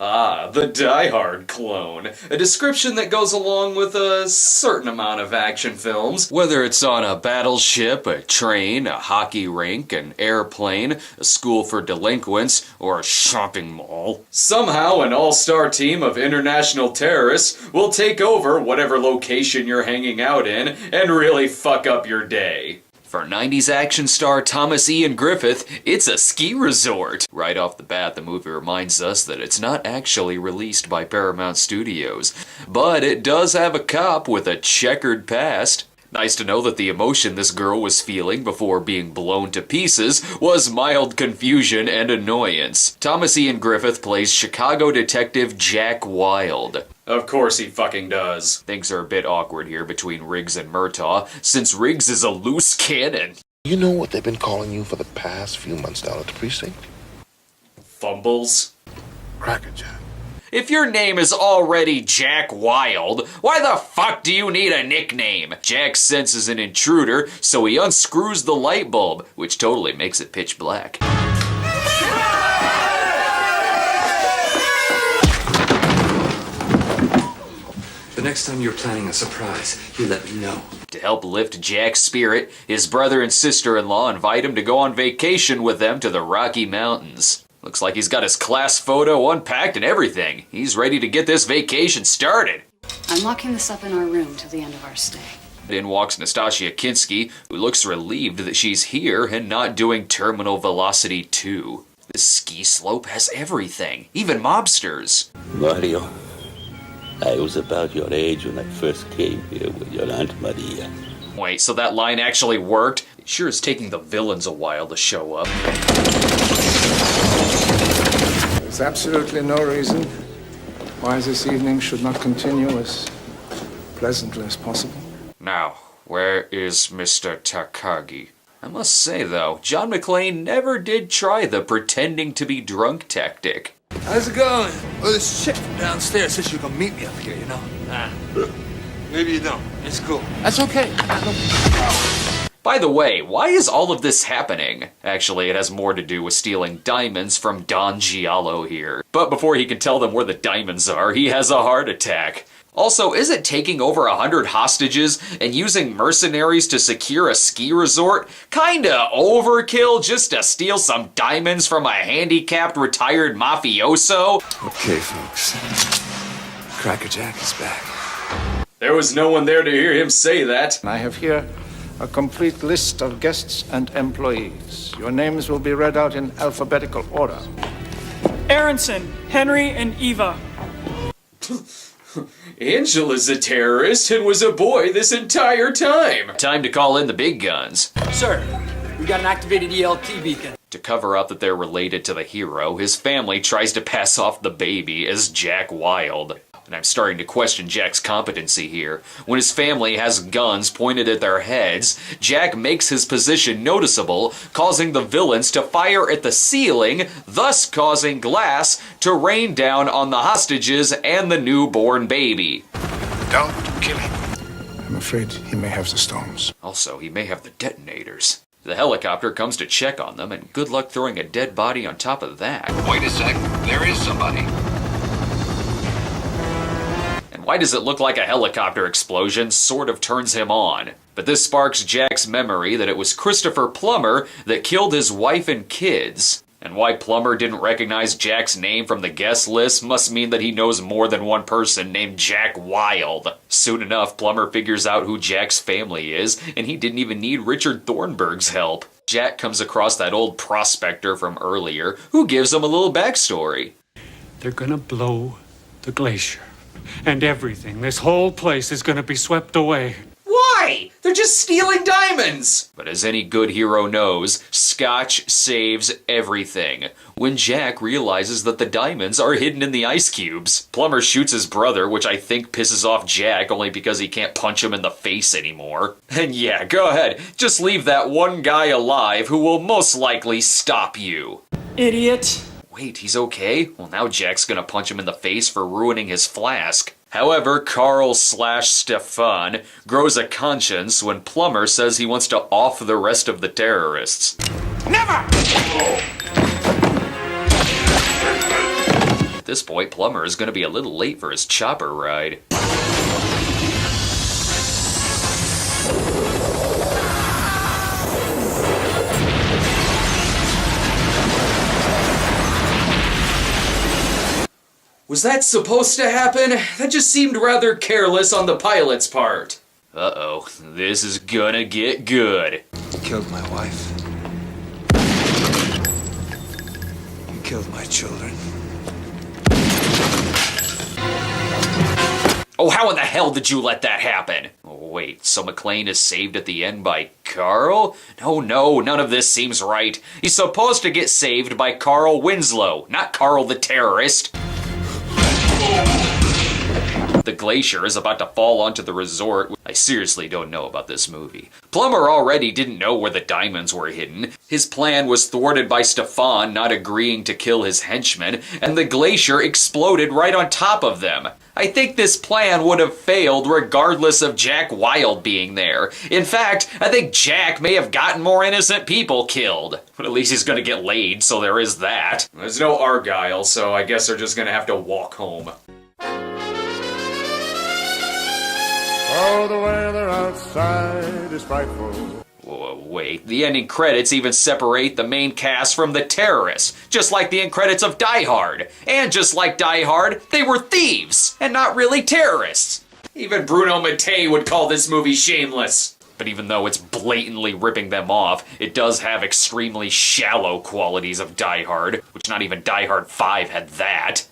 Ah, the Die Hard clone. A description that goes along with a certain amount of action films. Whether it's on a battleship, a train, a hockey rink, an airplane, a school for delinquents, or a shopping mall. Somehow an all-star team of international terrorists will take over whatever location you're hanging out in and really fuck up your day. For 90s action star Thomas Ian Griffith, it's a ski resort. Right off the bat, the movie reminds us that it's not actually released by Paramount Studios, but it does have a cop with a checkered past. Nice to know that the emotion this girl was feeling before being blown to pieces was mild confusion and annoyance. Thomas Ian Griffith plays Chicago detective Jack Wilde. Of course he fucking does. Things are a bit awkward here between Riggs and Murtaugh, since Riggs is a loose cannon. You know what they've been calling you for the past few months down at the precinct? Fumbles. Crackerjack. If your name is already Jack Wilde, why the fuck do you need a nickname? Jack senses an intruder, so he unscrews the light bulb, which totally makes it pitch black. The next time you're planning a surprise, you let me know. To help lift Jack's spirit, his brother and sister-in-law invite him to go on vacation with them to the Rocky Mountains. Looks like he's got his class photo unpacked and everything. He's ready to get this vacation started. I'm locking this up in our room till the end of our stay. In walks Nastasia Kinski, who looks relieved that she's here and not doing Terminal Velocity 2. This ski slope has everything, even mobsters. Mario, I was about your age when I first came here with your Aunt Maria. Wait, so that line actually worked? It sure is taking the villains a while to show up. There's absolutely no reason why this evening should not continue as pleasantly as possible. Now, where is Mr. Takagi? I must say, though, John McClane never did try the pretending to be drunk tactic. How's it going? Well, this chick from downstairs says you're gonna meet me up here, you know? Maybe you don't. It's cool. That's okay. By the way, why is all of this happening? Actually, it has more to do with stealing diamonds from Don Giallo here. But before he can tell them where the diamonds are, he has a heart attack. Also, isn't taking over 100 hostages and using mercenaries to secure a ski resort kinda overkill just to steal some diamonds from a handicapped retired mafioso? Okay, folks. Crackerjack is back. There was no one there to hear him say that. I have here a complete list of guests and employees. Your names will be read out in alphabetical order. Aronson, Henry, and Eva. Angela's a terrorist and was a boy this entire time. Time to call in the big guns. Sir, we got an activated ELT beacon. To cover up that they're related to the hero, his family tries to pass off the baby as Jack Wilde. And I'm starting to question Jack's competency here. When his family has guns pointed at their heads, Jack makes his position noticeable, causing the villains to fire at the ceiling, thus causing glass to rain down on the hostages and the newborn baby. Don't kill him. I'm afraid he may have the stones. Also, he may have the detonators. The helicopter comes to check on them, and good luck throwing a dead body on top of that. Wait a sec, there is somebody. Why does it look like a helicopter explosion sort of turns him on? But this sparks Jack's memory that it was Christopher Plummer that killed his wife and kids. And why Plummer didn't recognize Jack's name from the guest list must mean that he knows more than one person named Jack Wilde. Soon enough, Plummer figures out who Jack's family is, and he didn't even need Richard Thornburg's help. Jack comes across that old prospector from earlier, who gives him a little backstory. They're gonna blow the glacier. And everything, this whole place is gonna be swept away. Why? They're just stealing diamonds! But as any good hero knows, Scotch saves everything. When Jack realizes that the diamonds are hidden in the ice cubes, Plummer shoots his brother, which I think pisses off Jack only because he can't punch him in the face anymore. And yeah, go ahead, just leave that one guy alive who will most likely stop you. Idiot. Wait, he's okay? Well, now Jack's gonna punch him in the face for ruining his flask. However, Carl/Stefan grows a conscience when Plummer says he wants to off the rest of the terrorists. Never! At this point, Plumber is gonna be a little late for his chopper ride. Was that supposed to happen? That just seemed rather careless on the pilot's part. Uh-oh, this is gonna get good. You killed my wife. You killed my children. Oh, how in the hell did you let that happen? Oh, wait, so McClane is saved at the end by Carl? No, none of this seems right. He's supposed to get saved by Carl Winslow, not Carl the terrorist. The glacier is about to fall onto the resort. I seriously don't know about this movie. Plumber already didn't know where the diamonds were hidden. His plan was thwarted by Stefan not agreeing to kill his henchmen, and the glacier exploded right on top of them. I think this plan would have failed regardless of Jack Wilde being there. In fact, I think Jack may have gotten more innocent people killed. But at least he's gonna get laid, so there is that. There's no Argyle, so I guess they're just gonna have to walk home. Oh, the weather outside is frightful. Whoa, wait, the ending credits even separate the main cast from the terrorists, just like the end credits of Die Hard. And just like Die Hard, they were thieves, and not really terrorists. Even Bruno Mattei would call this movie shameless. But even though it's blatantly ripping them off, it does have extremely shallow qualities of Die Hard, which not even Die Hard 5 had that.